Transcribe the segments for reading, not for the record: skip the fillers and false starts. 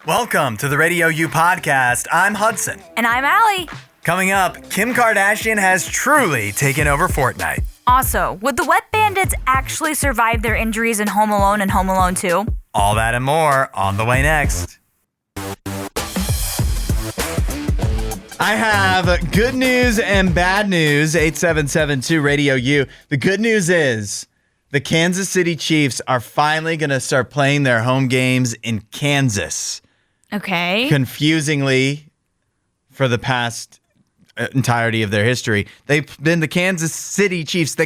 Welcome to the RadioU Podcast. I'm Hudson. And I'm Allie. Coming up, Kim Kardashian has truly taken over Fortnite. Also, would the Wet Bandits actually survive their injuries in Home Alone and Home Alone 2? All that and more on the way next. I have good news and bad news, 8772 Radio U. The good news is the Kansas City Chiefs are finally going to start playing their home games in Kansas. Okay. Confusingly, for the past entirety of their history, they've been the Kansas City Chiefs.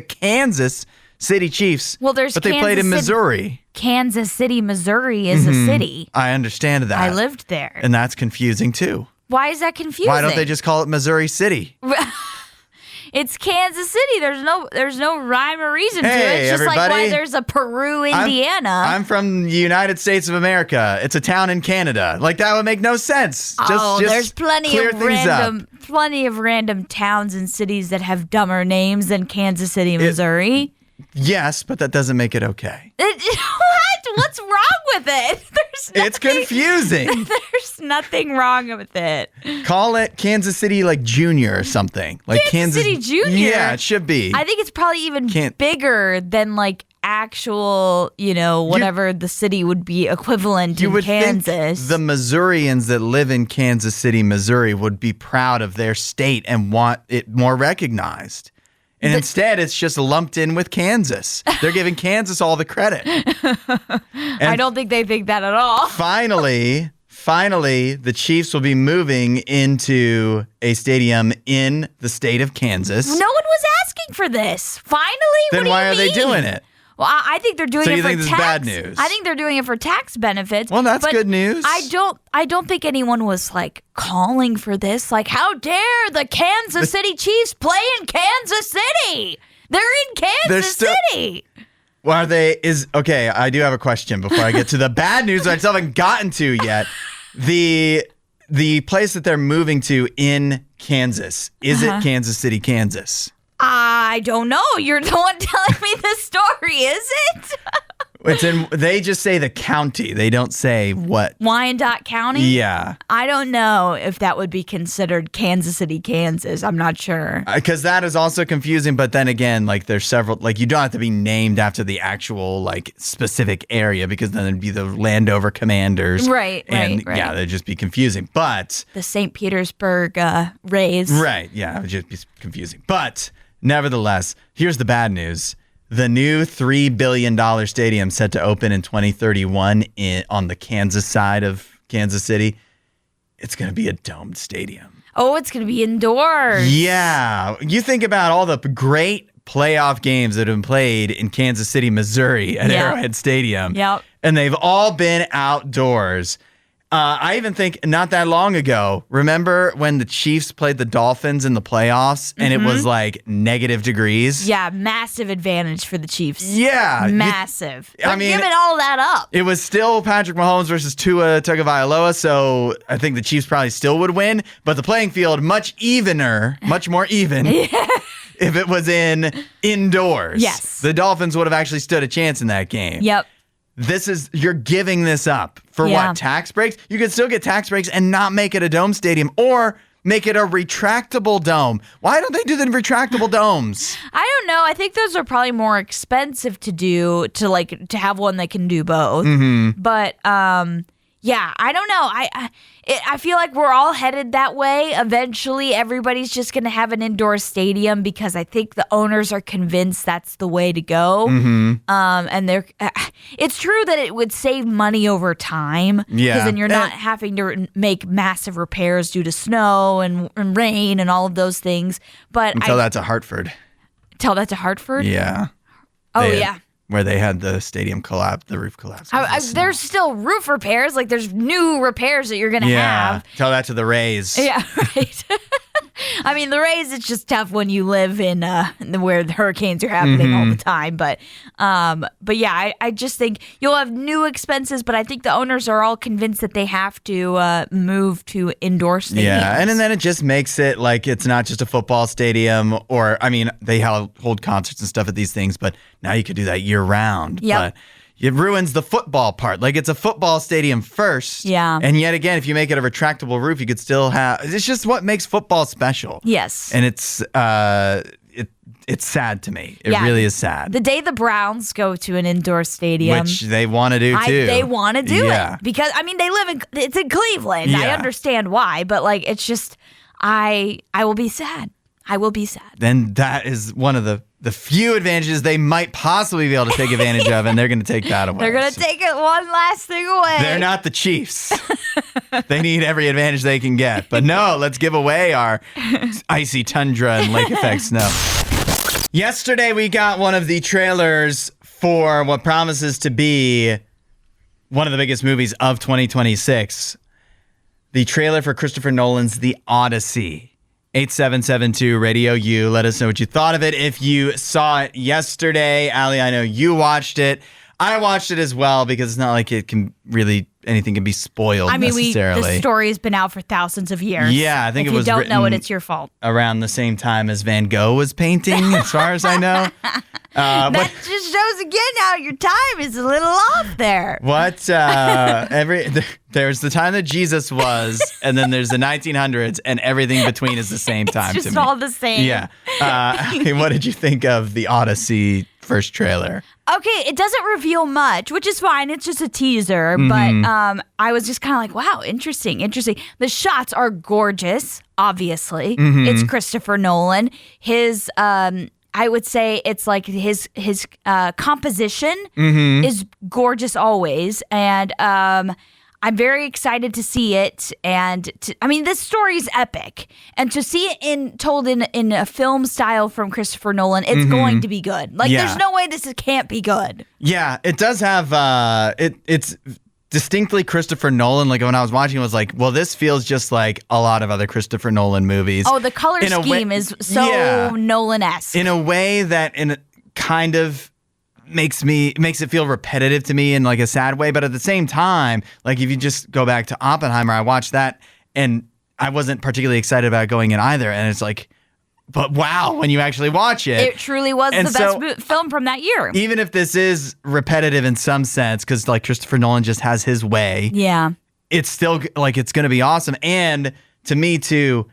Well, there's but they played in Missouri. Kansas City, Missouri is a city. I understand that. I lived there. And that's confusing too. Why is that confusing? Why don't they just call it Missouri City? It's Kansas City. There's no rhyme or reason to it. It's just everybody. like why there's a Peru, Indiana. I'm from the United States of America. It's a town in Canada. Like, that would make no sense. Just there's plenty of random towns and cities that have dumber names than Kansas City, Missouri. Yes, but that doesn't make it okay. What? What's wrong with it? It's confusing. There's nothing wrong with it. Call it Kansas City, like, Junior or something. Like Kansas City Junior? Yeah, it should be. I think it's probably even bigger than, like, actual, whatever the city would be equivalent in Kansas. Think the Missourians that live in Kansas City, Missouri would be proud of their state and want it more recognized. And instead, it's just lumped in with Kansas. They're giving Kansas all the credit. I don't think they think that at all. Finally, the Chiefs will be moving into a stadium in the state of Kansas. No one was asking for this. Finally? Then why are they doing it? Well, I think they're doing it for tax. So you think this is bad news? I think they're doing it for tax benefits. Well, that's good news. I don't think anyone was like calling for this. Like, how dare the Kansas City Chiefs play in Kansas City? They're in Kansas City. Well, okay, I do have a question before I get to the bad news that I still haven't gotten to yet. The place that they're moving to in Kansas, is it Kansas City, Kansas? I don't know. You're the one telling me the story, is it? They just say the county. They don't say what. Wyandotte County? Yeah. I don't know if that would be considered Kansas City, Kansas. I'm not sure. Because that is also confusing. But then again, like, there's several, like, you don't have to be named after the actual, like, specific area, because then it'd be the Landover Commanders. Right. Yeah, they'd just be confusing. But the St. Petersburg Rays. Right. Yeah, it would just be confusing. But nevertheless, here's the bad news. The new $3 billion stadium set to open in 2031 on the Kansas side of Kansas City, it's going to be a domed stadium. Oh, it's going to be indoors. Yeah. You think about all the great playoff games that have been played in Kansas City, Missouri at Arrowhead Stadium. Yep. And they've all been outdoors. I even think not that long ago, remember when the Chiefs played the Dolphins in the playoffs and it was like negative degrees? Yeah, massive advantage for the Chiefs. Yeah. Massive. I mean, giving all that up. It was still Patrick Mahomes versus Tua Tagovailoa, so I think the Chiefs probably still would win, but the playing field much more even. If it was indoors. Yes. The Dolphins would have actually stood a chance in that game. Yep. You're giving this up for what? Tax breaks? You could still get tax breaks and not make it a dome stadium or make it a retractable dome. Why don't they do the retractable domes? I don't know. I think those are probably more expensive to do, to have one that can do both. Mm-hmm. But yeah, I don't know. I feel like we're all headed that way. Eventually, everybody's just going to have an indoor stadium because I think the owners are convinced that's the way to go. Mm-hmm. And it's true that it would save money over time. Yeah. Because then you're not having to make massive repairs due to snow and rain and all of those things. But tell that to Hartford. Tell that to Hartford? Yeah. Yeah. Where they had the stadium collapse, the roof collapse. There's still roof repairs. Like, there's new repairs that you're going to have. Tell that to the Rays. Yeah, right. I mean, the Rays, it's just tough when you live in where the hurricanes are happening all the time. But yeah, I just think you'll have new expenses, but I think the owners are all convinced that they have to move to indoor stadiums. Yeah, and then it just makes it like it's not just a football stadium, or, I mean, they hold concerts and stuff at these things, but now you could do that year round. Yep. But it ruins the football part. Like, it's a football stadium first. Yeah. And yet again, if you make it a retractable roof, you could still have... It's just what makes football special. Yes. And it's sad to me. It really is sad. The day the Browns go to an indoor stadium... Which they want to do, too. They want to do it. Because, I mean, it's in Cleveland. I understand why. But, like, it's just... I will be sad. I will be sad. Then that is one of the few advantages they might possibly be able to take advantage of, and they're going to take that away. They're going to take it one last thing away. They're not the Chiefs. They need every advantage they can get. But no, let's give away our icy tundra and lake effect snow. Yesterday, we got one of the trailers for what promises to be one of the biggest movies of 2026. The trailer for Christopher Nolan's The Odyssey. 8772 RadioU. Let us know what you thought of it. If you saw it yesterday, Allie, I know you watched it. I watched it as well because it's not like it can really anything can be spoiled necessarily. The story has been out for thousands of years. Yeah, I think it was written. If you don't know it, written it's your fault. Around the same time as Van Gogh was painting, as far as I know. That just shows again how your time is a little off there. There's the time that Jesus was, and then there's the 1900s, and everything between is the same time. It's just all the same. Yeah. What did you think of the Odyssey first trailer? Okay, it doesn't reveal much, which is fine. It's just a teaser, but I was just kind of like, wow, interesting. The shots are gorgeous, obviously. It's Christopher Nolan. His I would say it's like his composition is gorgeous always, and I'm very excited to see it. And this story is epic, and to see it told in a film style from Christopher Nolan, it's going to be good. Like, there's no way this can't be good. Yeah, it does have it's distinctly Christopher Nolan. Like, when I was watching, I was like, well, this feels just like a lot of other Christopher Nolan movies. Oh, the color scheme is so Nolan-esque. In a way that kind of makes it feel repetitive to me in like a sad way. But at the same time, like, if you just go back to Oppenheimer, I watched that and I wasn't particularly excited about going in either. And it's like, but wow, when you actually watch it. It truly was the best film from that year. Even if this is repetitive in some sense, because like Christopher Nolan just has his way. Yeah. It's still like, it's going to be awesome. And to me too,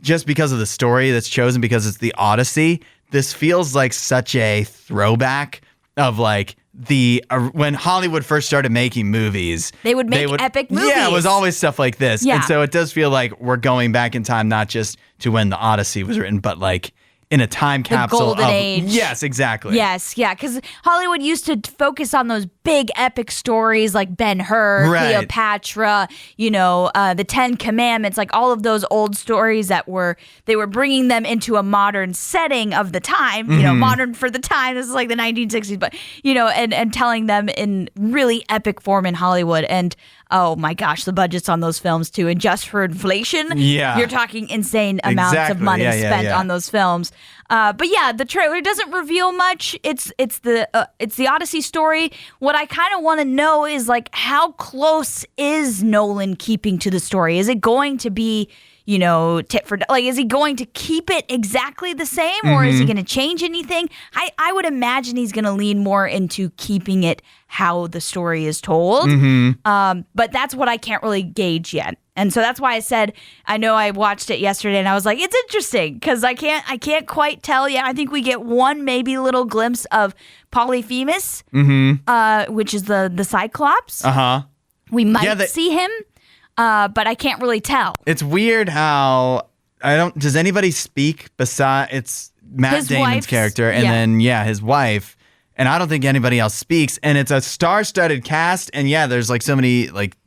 just because of the story that's chosen, because it's the Odyssey, this feels like such a throwback of like when Hollywood first started making movies. They would make epic movies. Yeah, it was always stuff like this. Yeah. And so it does feel like we're going back in time, not just to when the Odyssey was written, but like in a time capsule. The golden age. Yes, exactly. Yes, yeah, because Hollywood used to focus on those big epic stories like Ben-Hur, Cleopatra, the Ten Commandments, like all of those old stories they were bringing them into a modern setting of the time, modern for the time. This is like the 1960s, but, and telling them in really epic form in Hollywood. And oh my gosh, the budgets on those films too. And just for inflation, you're talking insane amounts of money spent on those films. But yeah, the trailer doesn't reveal much. It's the Odyssey story. What I kind of want to know is like, how close is Nolan keeping to the story? Is it going to be, tit for like, is he going to keep it exactly the same, or is he going to change anything? I would imagine he's going to lean more into keeping it how the story is told. But that's what I can't really gauge yet. And so that's why I said, I know I watched it yesterday and I was like, it's interesting because I can't quite tell yet. I think we get one maybe little glimpse of Polyphemus, which is the Cyclops. We might see him, but I can't really tell. It's weird how does anybody speak besides it's Matt Damon's character and then his wife. And I don't think anybody else speaks. And it's a star-studded cast. And there's like so many, like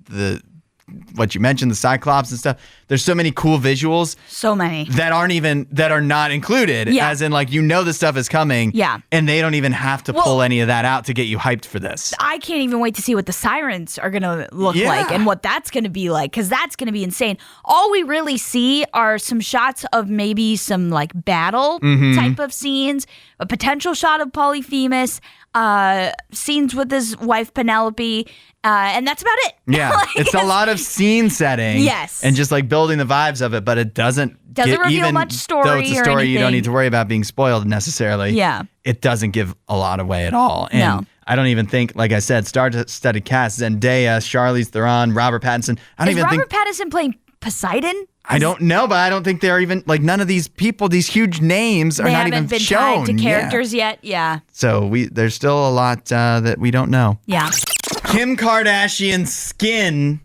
what you mentioned, the Cyclops and stuff. There's so many cool visuals. So many. That are not included. Yeah. As in, like, this stuff is coming. Yeah. And they don't even have to pull any of that out to get you hyped for this. I can't even wait to see what the sirens are going to look like and what that's going to be like, because that's going to be insane. All we really see are some shots of maybe some, like, battle type of scenes, a potential shot of Polyphemus, scenes with his wife Penelope, and that's about it. Yeah, it's a lot of scene setting. Yes. And just like building the vibes of it, but it doesn't reveal much story. Though it's a story you don't need to worry about being spoiled necessarily. Yeah. It doesn't give a lot away at all. And I don't even think, like I said, star-studded cast: Zendaya, Charlize Theron, Robert Pattinson. Is Robert Pattinson playing Poseidon? I don't know, but I don't think they're even, like, none of these people, these huge names are not even shown. They haven't been tied to characters yet. Yeah. So there's still a lot that we don't know. Yeah. Kim Kardashian's skin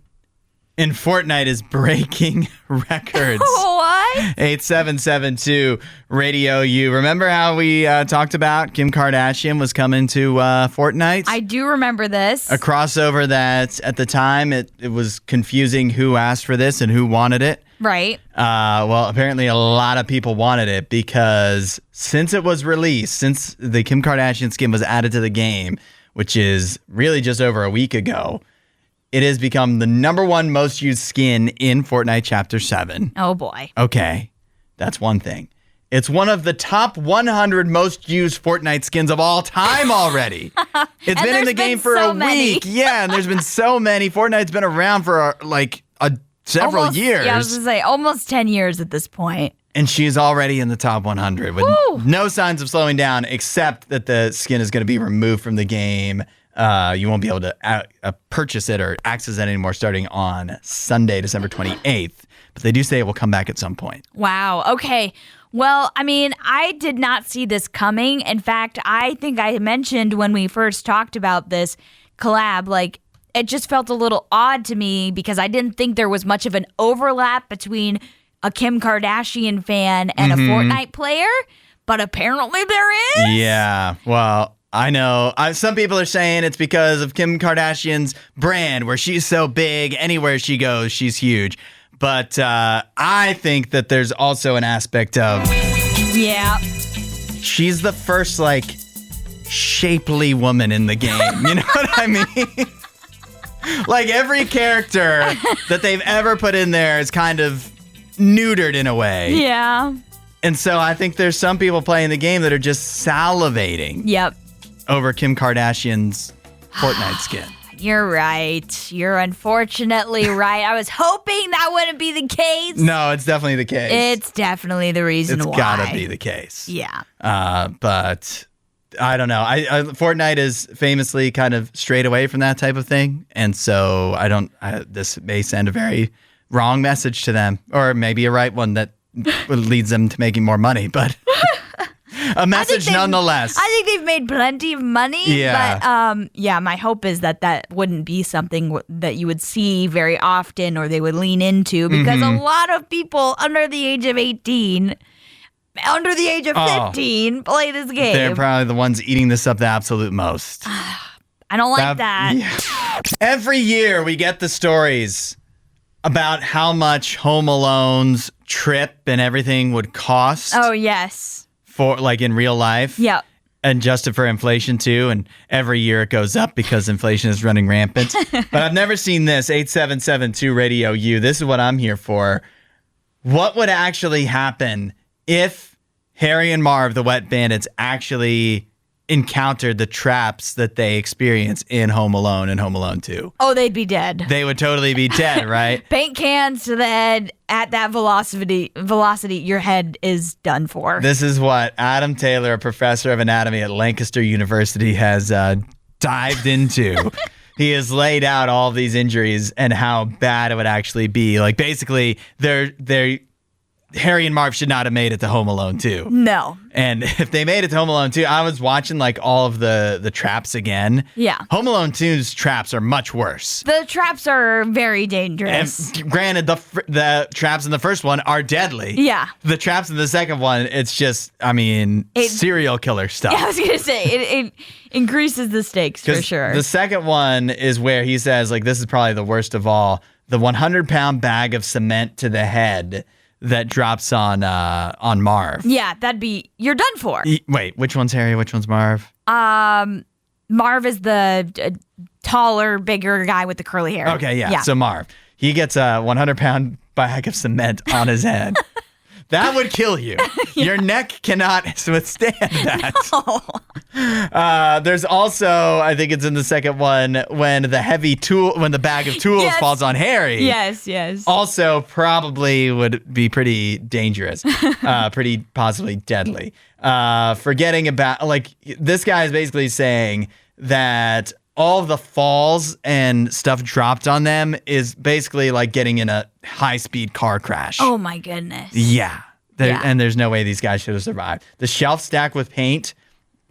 in Fortnite is breaking records. What? 8772 Radio U. Remember how we talked about Kim Kardashian was coming to Fortnite? I do remember this. A crossover that at the time it was confusing who asked for this and who wanted it. Right. Well, apparently a lot of people wanted it because since it was released, since the Kim Kardashian skin was added to the game, which is really just over a week ago, it has become the #1 most used skin in Fortnite Chapter 7. Oh, boy. Okay, that's one thing. It's one of the top 100 most used Fortnite skins of all time already. It's been in the game for a week. Yeah, and there's been so many. Fortnite's been around for several years. Yeah, I was going to say almost 10 years at this point. And she's already in the top 100 with no signs of slowing down, except that the skin is going to be removed from the game. You won't be able to purchase it or access it anymore starting on Sunday, December 28th. But they do say it will come back at some point. Wow. Okay. Well, I mean, I did not see this coming. In fact, I think I mentioned when we first talked about this collab, like, it just felt a little odd to me because I didn't think there was much of an overlap between a Kim Kardashian fan and a Fortnite player, but apparently there is. Yeah, well, I know. Some people are saying it's because of Kim Kardashian's brand, where she's so big, anywhere she goes, she's huge. But I think that there's also an aspect of... Yeah. She's the first, shapely woman in the game. You know what I mean? Like, every character that they've ever put in there is kind of neutered in a way. Yeah. And so I think there's some people playing the game that are just salivating. Yep. Over Kim Kardashian's Fortnite skin. You're right. You're unfortunately right. I was hoping that wouldn't be the case. No, it's definitely the case. It's definitely the reason why. It's gotta be the case. Yeah. But I don't know. Fortnite is famously kind of strayed away from that type of thing. And so this may send a very wrong message to them, or maybe a right one that leads them to making more money. But a message nonetheless. I think they've made plenty of money. Yeah. But my hope is that wouldn't be something that you would see very often or they would lean into, because a lot of people under the age of 18, under the age of 15 play this game. They're probably the ones eating this up the absolute most. I don't like that. Yeah. Every year we get the stories about how much Home Alone's trip and everything would cost. Oh, yes. For in real life. Yep. Adjusted for inflation too, and every year it goes up because inflation is running rampant. But I've never seen this. 8772 Radio U. This is what I'm here for. What would actually happen if Harry and Marv, the Wet Bandits, actually encountered the traps that they experience in Home Alone and Home Alone 2? Oh, they'd be dead. They would totally be dead, right? Paint cans to the head at that velocity, your head is done for. This is what Adam Taylor, a professor of anatomy at Lancaster University, has dived into. He has laid out all these injuries and how bad it would actually be. Like, basically, Harry and Marv should not have made it to Home Alone 2. No. And if they made it to Home Alone 2, I was watching all of the traps again. Yeah. Home Alone 2's traps are much worse. The traps are very dangerous. And granted, the traps in the first one are deadly. Yeah. The traps in the second one, it's just, serial killer stuff. Yeah, I was going to say, it increases the stakes for sure. The second one is where he says, this is probably the worst of all. The 100-pound bag of cement to the head that drops on Marv. Yeah, you're done for. Wait, which one's Harry? Which one's Marv? Marv is the taller, bigger guy with the curly hair. Okay, yeah. So Marv, he gets a 100-pound bag of cement on his head. That would kill you. Yeah. Your neck cannot withstand that. No. There's also, I think it's in the second one, when the bag of tools falls on Harry. Yes. Also probably would be pretty dangerous, pretty possibly deadly. Forgetting about, this guy is basically saying that all of the falls and stuff dropped on them is basically like getting in a high-speed car crash. Oh, my goodness. Yeah. And there's no way these guys should have survived. The shelf stacked with paint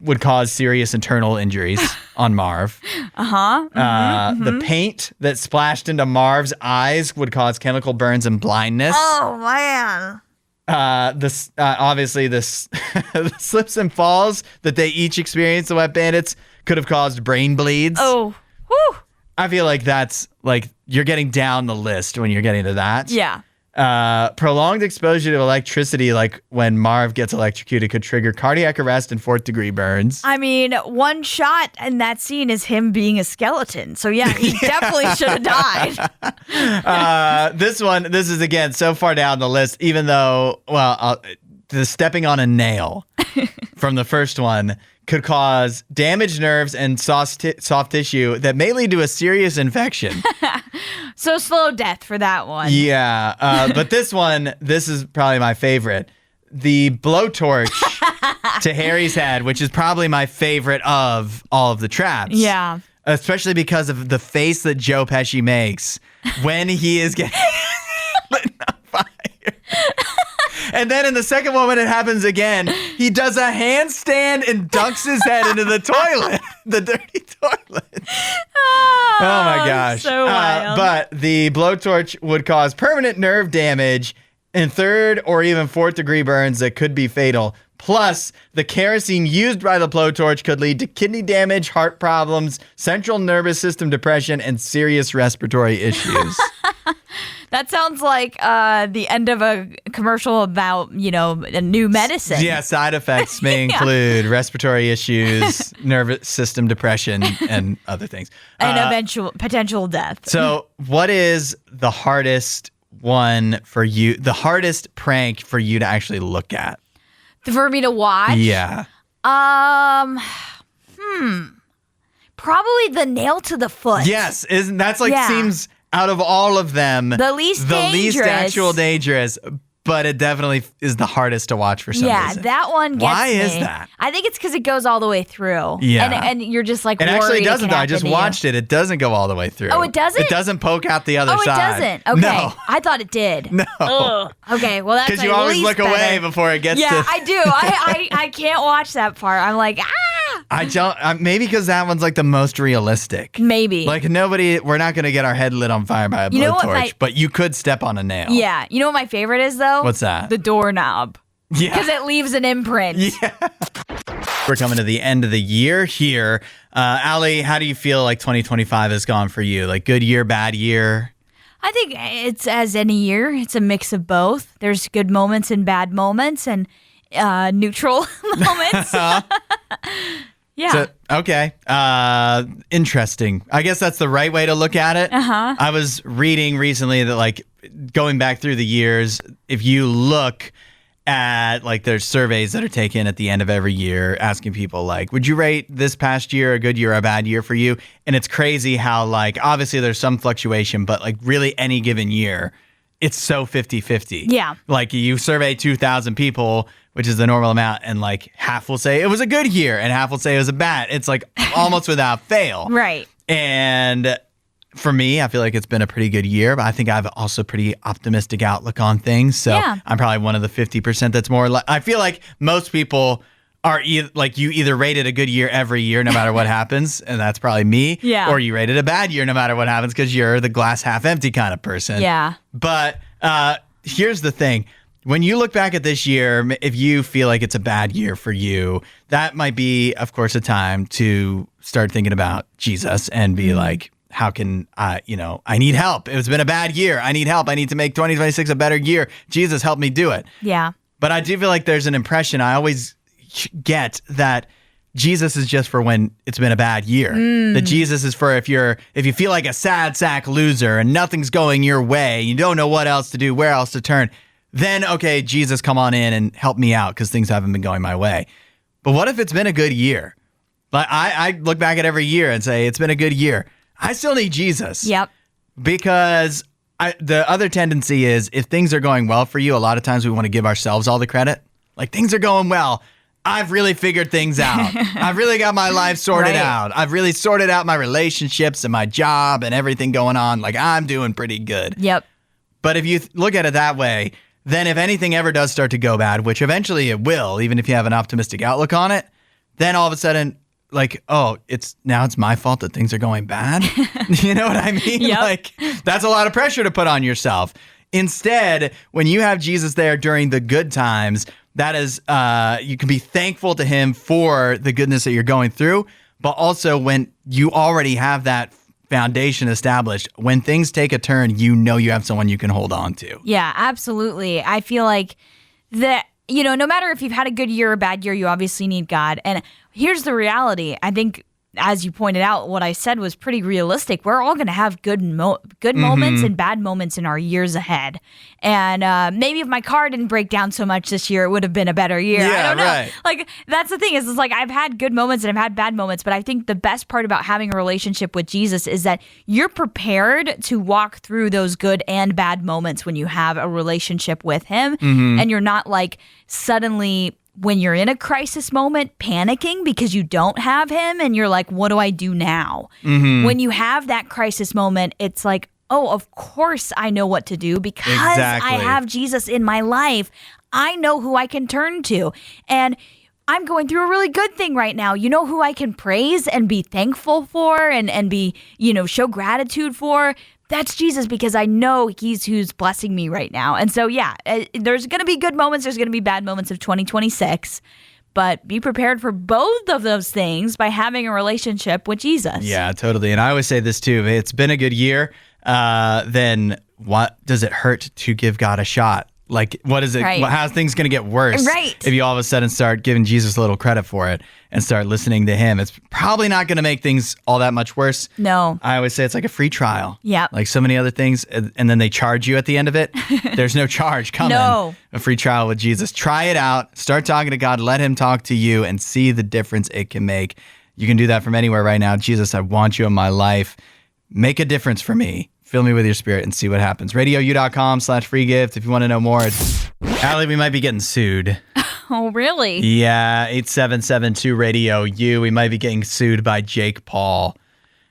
would cause serious internal injuries on Marv. The paint that splashed into Marv's eyes would cause chemical burns and blindness. Oh, man. Obviously, the slips and falls that they each experienced, the Wet Bandits, could have caused brain bleeds. Oh, whew. I feel like that's like you're getting down the list when you're getting to that. Yeah. Prolonged exposure to electricity, like when Marv gets electrocuted, could trigger cardiac arrest and 4th-degree burns. I mean, one shot in that scene is him being a skeleton. So, yeah, he definitely should have died. This is, again, so far down the list, even though, the stepping on a nail from the first one could cause damaged nerves and soft tissue that may lead to a serious infection. So slow death for that one. Yeah. But this is probably my favorite. The blowtorch to Harry's head, which is probably my favorite of all of the traps. Yeah. Especially because of the face that Joe Pesci makes when he is getting lit on fire. And then in the second one, when it happens again, he does a handstand and dunks his head into the toilet, the dirty toilet. Oh my gosh. So wild. But the blowtorch would cause permanent nerve damage and 3rd or even 4th-degree burns that could be fatal. Plus, the kerosene used by the blowtorch could lead to kidney damage, heart problems, central nervous system depression, and serious respiratory issues. That sounds like the end of a commercial about, a new medicine. Yeah, side effects may include respiratory issues, nervous system depression, and other things. And eventual potential death. So what is the hardest one for you, the hardest prank for you to actually look at? For me to watch? Yeah. Probably the nail to the foot. Yes, seems out of all of them the least actual dangerous, but it definitely is the hardest to watch for some reason. Yeah, that one gets Why me. is that? I think it's because it goes all the way through. Yeah. And you're just like, it worried actually doesn't, it though. can I just happen to watched it. It doesn't go all the way through. Oh, it doesn't? It doesn't poke out the other side. Oh, it doesn't? Okay. No. I thought it did. No. Ugh. Okay, well, that's Because you always look better. away before it gets to... Yeah, I do. I can't watch that part. I'm like, I don't... maybe because that one's like the most realistic. Maybe. Like we're not going to get our head lit on fire by a blowtorch, but you could step on a nail. Yeah. You know what my favorite is, though? What's that? The doorknob. Yeah. Because it leaves an imprint. Yeah. We're coming to the end of the year here. Allie, how do you feel like 2025 has gone for you? Like good year, bad year? I think it's as any year. It's a mix of both. There's good moments and bad moments and neutral moments. Yeah. So, okay. Interesting. I guess that's the right way to look at it. Uh-huh. I was reading recently that like going back through the years, if you look at like there's surveys that are taken at the end of every year asking people like, would you rate this past year a good year or a bad year for you? And it's crazy how like obviously there's some fluctuation, but like really any given year, it's so 50-50. Yeah. Like you survey 2,000 people, which is the normal amount, and like half will say it was a good year and half will say it was a bad. It's like almost without fail. Right. And for me, I feel like it's been a pretty good year, but I think I have also pretty optimistic outlook on things. So yeah. I'm probably one of the 50% that's more like, I feel like most people are like you either rated a good year every year no matter what happens, and that's probably me. Yeah. Or you rated a bad year no matter what happens because you're the glass half empty kind of person. Yeah. But here's the thing. When you look back at this year, if you feel like it's a bad year for you, that might be, of course, a time to start thinking about Jesus and be like, how can I need help. It's been a bad year. I need help. I need to make 2026 a better year. Jesus, help me do it. Yeah. But I do feel like there's an impression I always get that Jesus is just for when it's been a bad year. That Jesus is for if you feel like a sad sack loser and nothing's going your way, you don't know what else to do, where else to turn, then okay, Jesus, come on in and help me out because things haven't been going my way. But what if it's been a good year? Like I look back at every year and say it's been a good year. I still need Jesus. Yep. Because the other tendency is if things are going well for you, a lot of times we want to give ourselves all the credit. Like things are going well. I've really figured things out. I've really got my life sorted out. I've really sorted out my relationships and my job and everything going on. Like, I'm doing pretty good. Yep. But if you look at it that way, then if anything ever does start to go bad, which eventually it will, even if you have an optimistic outlook on it, then all of a sudden, like, oh, it's my fault that things are going bad. You know what I mean? Yep. Like, that's a lot of pressure to put on yourself. Instead, when you have Jesus there during the good times, that is, you can be thankful to him for the goodness that you're going through. But also when you already have that foundation established, when things take a turn, you know you have someone you can hold on to. Yeah, absolutely. I feel like that, no matter if you've had a good year or a bad year, you obviously need God. And here's the reality. I think, as you pointed out, what I said was pretty realistic. We're all going to have good moments and bad moments in our years ahead. And maybe if my car didn't break down so much this year, it would have been a better year. Yeah, I don't know. right. Like, that's the thing is, it's like I've had good moments and I've had bad moments, but I think the best part about having a relationship with Jesus is that you're prepared to walk through those good and bad moments when you have a relationship with him. And you're not like suddenly, when you're in a crisis moment, panicking because you don't have him and you're like, what do I do now? When you have that crisis moment, it's like, oh, of course I know what to do because I have Jesus in my life. I know who I can turn to. And I'm going through a really good thing right now. You know who I can praise and be thankful for and be, show gratitude for? That's Jesus, because I know he's who's blessing me right now. And so, yeah, there's going to be good moments. There's going to be bad moments of 2026. But be prepared for both of those things by having a relationship with Jesus. Yeah, totally. And I always say this too. If it's been a good year, then what does it hurt to give God a shot? Like, what is it? Right. How's things going to get worse? Right. If you all of a sudden start giving Jesus a little credit for it and start listening to him, it's probably not going to make things all that much worse. No. I always say it's like a free trial. Yep. Like so many other things. And then they charge you at the end of it. There's no charge coming. No. A free trial with Jesus. Try it out. Start talking to God. Let him talk to you and see the difference it can make. You can do that from anywhere right now. Jesus, I want you in my life. Make a difference for me. Fill me with your spirit and see what happens. RadioU.com/free gift. If you want to know more, Allie, we might be getting sued. Oh, really? Yeah, 8772-RADIO-U. We might be getting sued by Jake Paul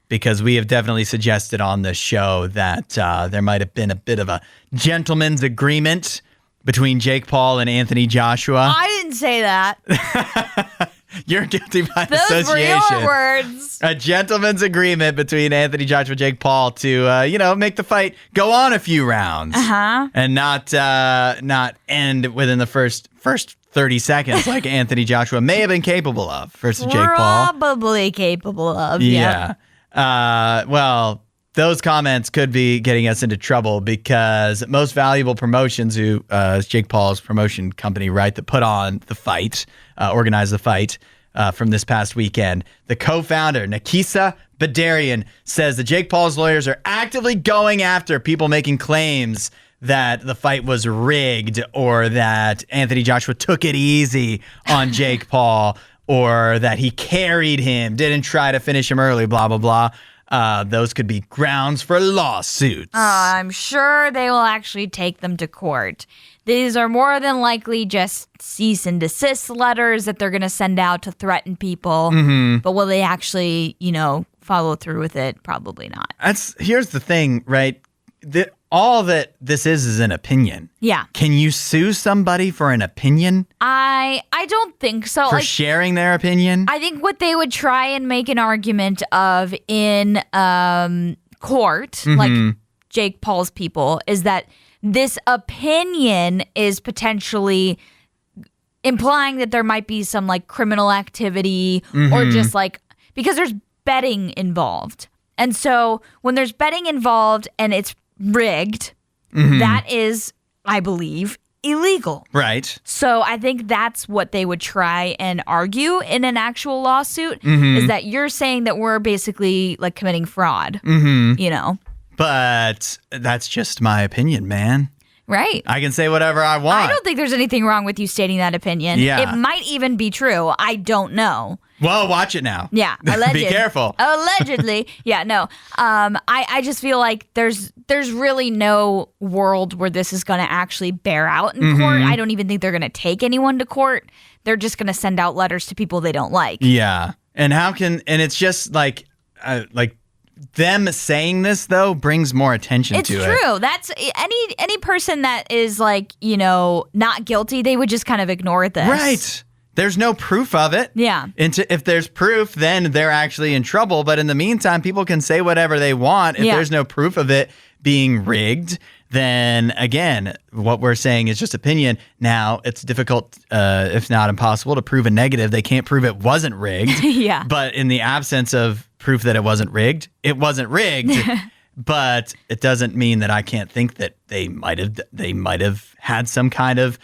because we have definitely suggested on this show that there might have been a bit of a gentleman's agreement between Jake Paul and Anthony Joshua. I didn't say that. You're guilty by Those association. were your words. A gentleman's agreement between Anthony Joshua and Jake Paul to, make the fight go on a few rounds. And not end within the first 30 seconds like Anthony Joshua may have been capable of versus Jake Paul. Probably capable of, yeah. Well, those comments could be getting us into trouble because Most Valuable Promotions, who is Jake Paul's promotion company, right, that put on the fight, organized the fight from this past weekend, the co-founder, Nakisa Badarian, says that Jake Paul's lawyers are actively going after people making claims that the fight was rigged or that Anthony Joshua took it easy on Jake Paul or that he carried him, didn't try to finish him early, blah, blah, blah. Those could be grounds for lawsuits. I'm sure they will actually take them to court. These are more than likely just cease and desist letters that they're going to send out to threaten people. But will they actually, follow through with it? Probably not. Here's the thing, right? All that this is an opinion. Yeah. Can you sue somebody for an opinion? I don't think so. For sharing their opinion? I think what they would try and make an argument of in court, like Jake Paul's people, is that this opinion is potentially implying that there might be some like criminal activity or just like, because there's betting involved. And so when there's betting involved and it's rigged, that is, I believe, illegal. Right. So I think that's what they would try and argue in an actual lawsuit, is that you're saying that we're basically like committing fraud, But that's just my opinion, man. Right. I can say whatever I want. I don't think there's anything wrong with you stating that opinion. Yeah. It might even be true. I don't know. Well, watch it now. Yeah, allegedly. Be careful. Allegedly. Yeah, no. I just feel like there's really no world where this is going to actually bear out in court. I don't even think they're going to take anyone to court. They're just going to send out letters to people they don't like. Yeah. And it's just like them saying this, though, brings more attention to it. It's true. That's any person that is like, not guilty, they would just kind of ignore this. Right. There's no proof of it. Yeah. If there's proof, then they're actually in trouble. But in the meantime, people can say whatever they want. If there's no proof of it being rigged, then again, what we're saying is just opinion. Now, it's difficult, if not impossible, to prove a negative. They can't prove it wasn't rigged. Yeah. But in the absence of proof that it wasn't rigged, it wasn't rigged. But it doesn't mean that I can't think that they might have had some kind of,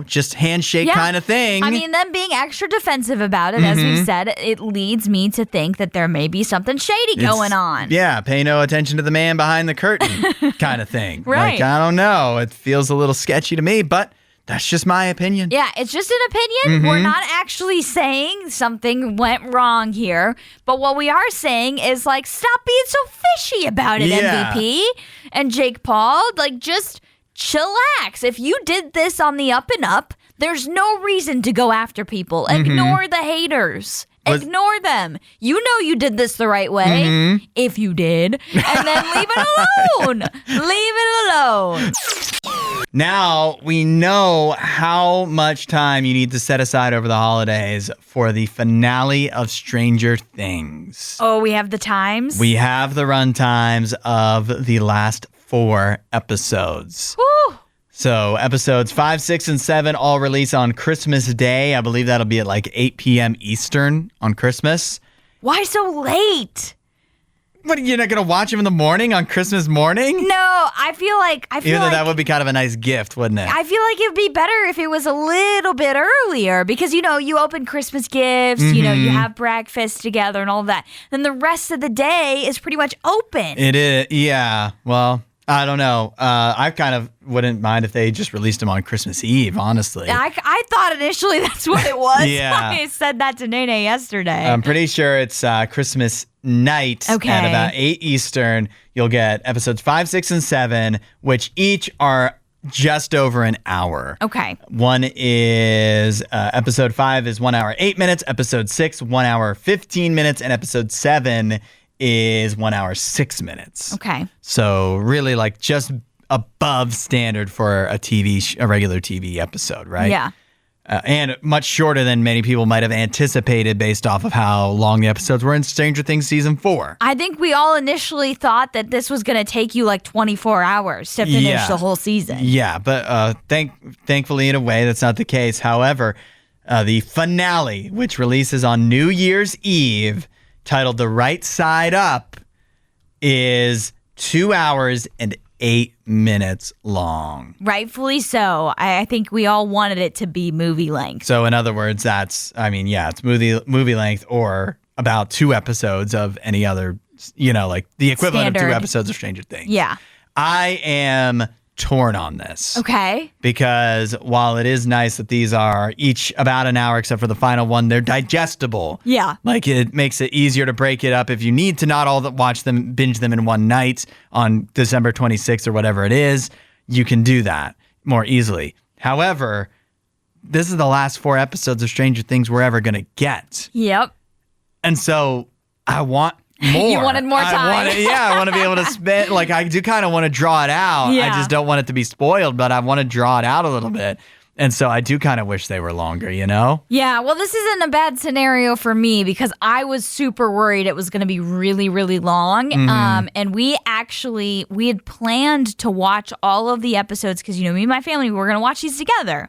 just handshake kind of thing. I mean, them being extra defensive about it, as we said, it leads me to think that there may be something shady going on. Yeah, pay no attention to the man behind the curtain kind of thing. Right. Like, I don't know. It feels a little sketchy to me, but that's just my opinion. Yeah, it's just an opinion. We're not actually saying something went wrong here. But what we are saying is, stop being so fishy about it, MVP and Jake Paul. Just chillax. If you did this on the up and up, there's no reason to go after people. Ignore the haters. Ignore them. You know you did this the right way, if you did. And then leave it alone. Leave it alone. Now we know how much time you need to set aside over the holidays for the finale of Stranger Things. Oh, we have the times? We have the run times of the last 4 episodes. Woo! So episodes 5, 6, and 7 all release on Christmas Day. I believe that'll be at 8 p.m. Eastern on Christmas. Why so late? What, you're not going to watch them in the morning on Christmas morning? No, I feel like that would be kind of a nice gift, wouldn't it? I feel like it'd be better if it was a little bit earlier because, you open Christmas gifts, you have breakfast together and all of that. Then the rest of the day is pretty much open. It is, yeah. Well, I don't know. I kind of wouldn't mind if they just released them on Christmas Eve, honestly. I thought initially that's what it was. Yeah. I said that to Nene yesterday. I'm pretty sure it's Christmas night at about 8 Eastern. You'll get episodes 5, 6, and 7, which each are just over an hour. Okay. One is episode 5 is 1 hour 8 minutes. Episode 6, 1 hour 15 minutes, and episode 7 is 1 hour 6 minutes. Okay. So really just above standard for a regular TV episode, right? Yeah. And much shorter than many people might have anticipated based off of how long the episodes were in Stranger Things Season 4. I think we all initially thought that this was going to take you 24 hours to finish the whole season. Yeah, but thankfully in a way that's not the case. However, the finale, which releases on New Year's Eve, titled The Right Side Up, is 2 hours and 8 minutes long. Rightfully so. I think we all wanted it to be movie length. So in other words, it's movie length or about 2 episodes of any other, the equivalent of 2 episodes of Stranger Things. Yeah. I am torn on this. Okay. Because while it is nice that these are each about an hour, except for the final one, they're digestible. Yeah. It makes it easier to break it up. If you need to not all binge them in one night on December 26th or whatever it is, you can do that more easily. However, this is the last 4 episodes of Stranger Things we're ever going to get. Yep. And so I want more. You wanted more time. I want to be able to spend, I do kind of want to draw it out. Yeah. I just don't want it to be spoiled, but I want to draw it out a little bit. And so I do kind of wish they were longer, Yeah, well, this isn't a bad scenario for me because I was super worried it was going to be really, really long. And we had planned to watch all of the episodes because, me and my family, we were going to watch these together.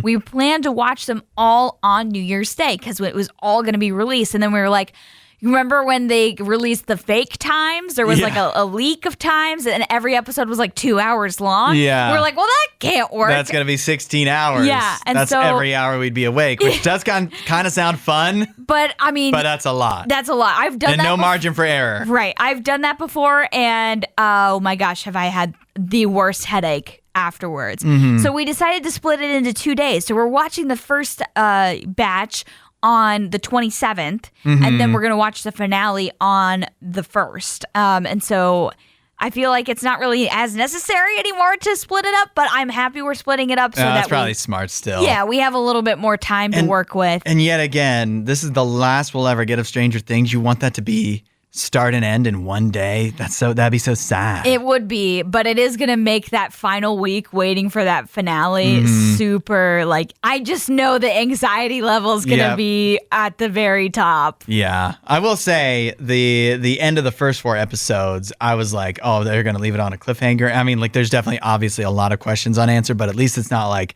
We planned to watch them all on New Year's Day because it was all going to be released. And then we were like, you remember when they released the fake times? There was a leak of times and every episode was 2 hours long. Yeah. We were like, well, that can't work. That's going to be 16 hours. Yeah. And that's every hour we'd be awake, which does kind of sound fun. But But that's a lot. That's a lot. I've done and that. And no margin for error. Right. I've done that before. And oh my gosh, have I had the worst headache afterwards. So we decided to split it into 2 days. So we're watching the first batch on the 27th, and then we're going to watch the finale on the 1st. And so I feel like it's not really as necessary anymore to split it up, but I'm happy we're splitting it up so that's that probably smart still. Yeah, we have a little bit more time to work with. And yet again, this is the last we'll ever get of Stranger Things. You want that to be start and end in one day? That'd be so sad. It would be, but it is going to make that final week waiting for that finale super, like, I just know the anxiety level is going to be at the very top. Yeah. I will say the end of the first 4 episodes, I was like, oh, they're going to leave it on a cliffhanger. I mean, like, there's definitely obviously a lot of questions unanswered, but at least it's not like,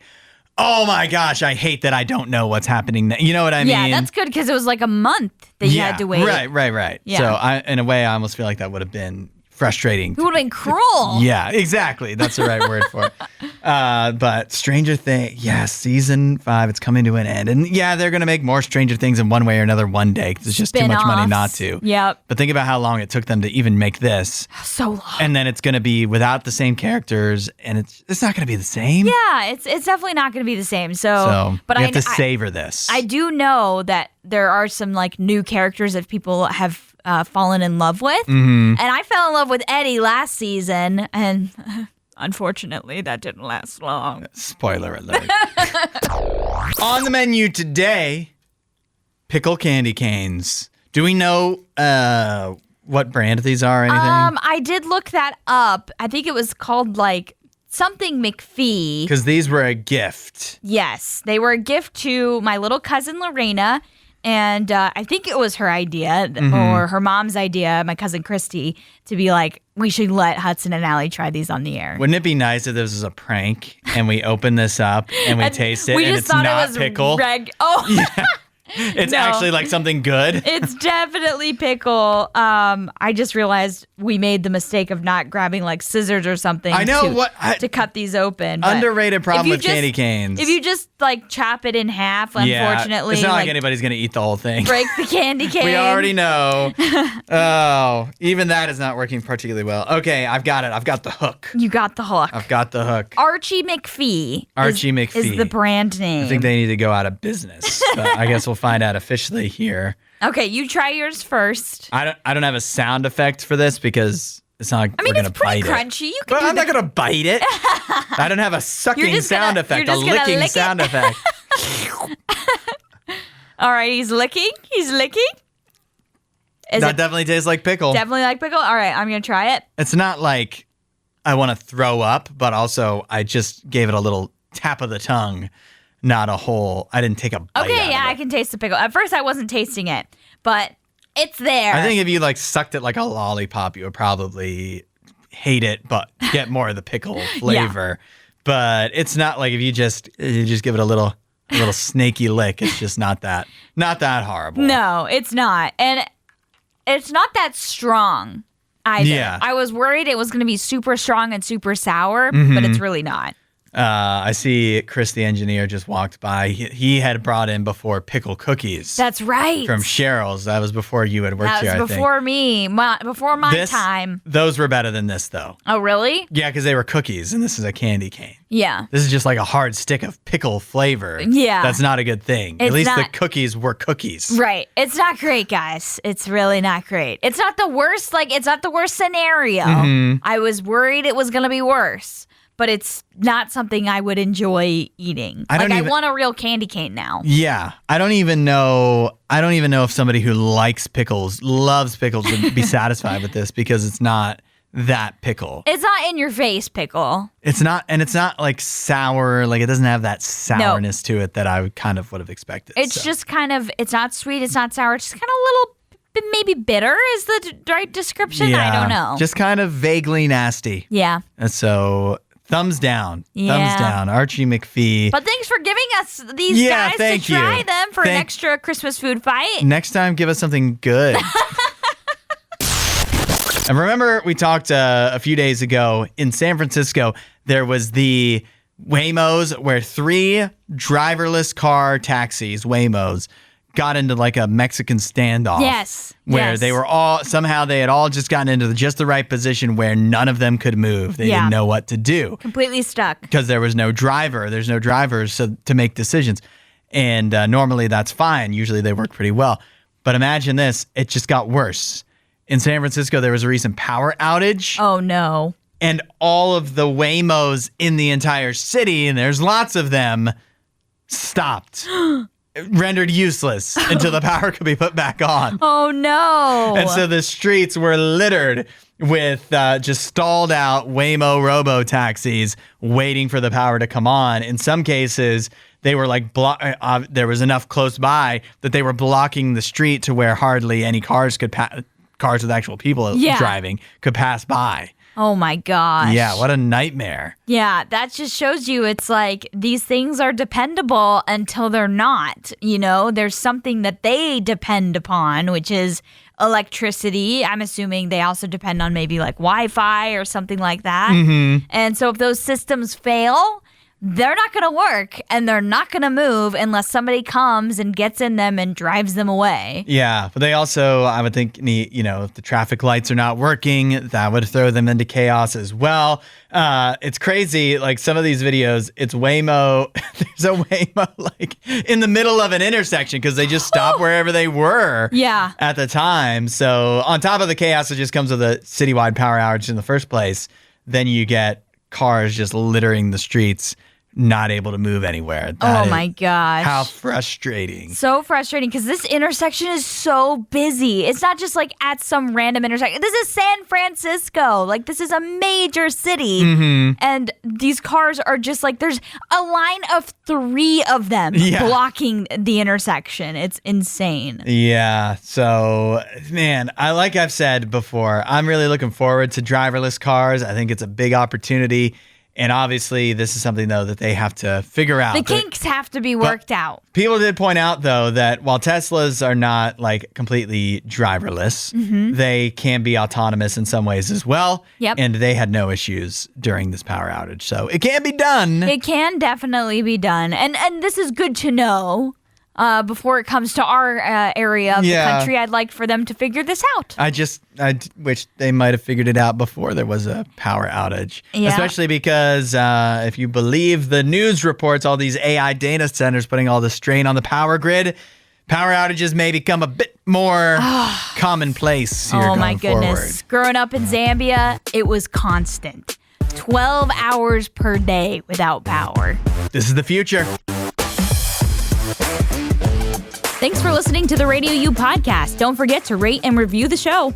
oh my gosh, I hate that I don't know what's happening now. You know what I mean? Yeah, that's good because it was like a month that you had to wait. Right. Yeah. So in a way, I almost feel like that would have been frustrating. It would have been cruel. Yeah, exactly. That's the right word for it. But Stranger Things, season 5, it's coming to an end. And yeah, they're going to make more Stranger Things in one way or another one day because it's just too much money not to. Yep. But think about how long it took them to even make this. So long. And then it's going to be without the same characters, and it's not going to be the same. Yeah, it's definitely not going to be the same. So but we have to savor this. I do know that there are some like new characters that people have fallen in love with. And I fell in love with Eddie last season, and unfortunately that didn't last long. Spoiler alert. On the menu today, pickle candy canes. Do we know what brand these are or anything? I did look that up. I think it was called like something McPhee. Because these were a gift. Yes, they were a gift to my little cousin Lorena. And I think it was her idea or her mom's idea, my cousin Christy, to be like, we should let Hudson and Allie try these on the air. Wouldn't it be nice if this was a prank and we open this up and we taste it and it's not pickle? Yeah. It's actually like something good. It's definitely pickle. I just realized we made the mistake of not grabbing like scissors or something to cut these open. But underrated problem with candy canes. If you just like chop it in half, unfortunately. It's not like anybody's going to eat the whole thing. Break the candy cane. We already know. Oh, even that is not working particularly well. Okay, I've got it. I've got the hook. You got the hook. I've got the hook. Archie McPhee. McPhee is the brand name. I think they need to go out of business. But I guess we'll find out officially here. Okay, you try yours first. I don't have a sound effect for this because it's not like we're gonna bite it. Crunchy. You but I'm not gonna bite it. I don't have a sucking sound effect, a licking sound effect. All right, he's licking. That definitely tastes like pickle. Definitely like pickle. All right, I'm gonna try it. It's not like I want to throw up, but also I just gave it a little tap of the tongue. Not a whole. I didn't take a bite. Okay, yeah, I can taste the pickle. At first, I wasn't tasting it, but it's there. I think if you like sucked it like a lollipop, you would probably hate it, but get more of the pickle flavor. But it's not like if you just give it a little snaky lick. It's just not that horrible. No, it's not, and it's not that strong either. Yeah. I was worried it was going to be super strong and super sour, but it's really not. I see Chris the engineer just walked by. He had brought in before pickle cookies. That's right. From Cheryl's. That was before you had worked here, I think. That was before me. Before my time. Those were better than this, though. Oh, really? Yeah, because they were cookies, and this is a candy cane. Yeah. This is just like a hard stick of pickle flavor. Yeah. That's not a good thing. At least the cookies were cookies. Right. It's not great, guys. It's really not great. It's not the worst. Like, it's not the worst scenario. I was worried it was going to be worse. But it's not something I would enjoy eating. I want a real candy cane now. Yeah. I don't even know if somebody who loves pickles, would be satisfied with this because it's not that pickle. It's not in your face pickle. It's not, and it's not like sour. Like it doesn't have that sourness to it that I would have expected. It's just kind of, it's not sweet, it's not sour. It's just kind of a little, maybe bitter is the right description. Yeah, I don't know. Just kind of vaguely nasty. Yeah. And so... Thumbs down. Thumbs down. Archie McPhee. But thanks for giving us these guys to try them for an extra Christmas food fight. Next time, give us something good. And remember, we talked a few days ago in San Francisco, there was the Waymos where 3 driverless car taxis, Waymos, got into like a Mexican standoff. Yes. Where they were they had all just gotten into just the right position where none of them could move. They didn't know what to do. Completely stuck. Because there was no driver. There's no drivers to make decisions. And normally that's fine. Usually they work pretty well. But imagine this. It just got worse. In San Francisco, there was a recent power outage. Oh, no. And all of the Waymos in the entire city, and there's lots of them, stopped. Rendered useless until the power could be put back on. Oh, no. And so the streets were littered with just stalled out Waymo robo-taxis waiting for the power to come on. In some cases, they were like, there was enough close by that they were blocking the street to where hardly any cars with actual people driving could pass by. Oh my gosh. Yeah, what a nightmare. Yeah, that just shows you it's like these things are dependable until they're not. You know, there's something that they depend upon, which is electricity. I'm assuming they also depend on maybe like Wi-Fi or something like that. Mm-hmm. And so if those systems fail, they're not going to work and they're not going to move unless somebody comes and gets in them and drives them away. Yeah, but they also, I would think, if the traffic lights are not working, that would throw them into chaos as well. It's crazy. Like some of these videos, it's Waymo. There's a Waymo like in the middle of an intersection because they just stopped wherever they were at the time. So on top of the chaos that just comes with a citywide power outage in the first place, then you get cars just littering the streets, not able to move anywhere. Oh my gosh. How frustrating. So frustrating because this intersection is so busy. It's not just like at some random intersection. This is San Francisco. Like this is a major city. Mm-hmm. And these cars are just like, there's a line of 3 of them blocking the intersection. It's insane. Yeah. So, man, like I've said before, I'm really looking forward to driverless cars. I think it's a big opportunity. And obviously, this is something, though, that they have to figure out. The kinks have to be worked out. People did point out, though, that while Teslas are not, like, completely driverless, they can be autonomous in some ways as well. Yep. And they had no issues during this power outage. So it can be done. It can definitely be done. And this is good to know. Before it comes to our area of the country, I'd like for them to figure this out. I wish they might have figured it out before there was a power outage. Yeah. Especially because if you believe the news reports, all these AI data centers putting all the strain on the power grid, power outages may become a bit more commonplace here going my goodness. forward. Growing up in Zambia, it was constant. 12 hours per day without power. This is the future. Thanks for listening to the RadioU Podcast. Don't forget to rate and review the show.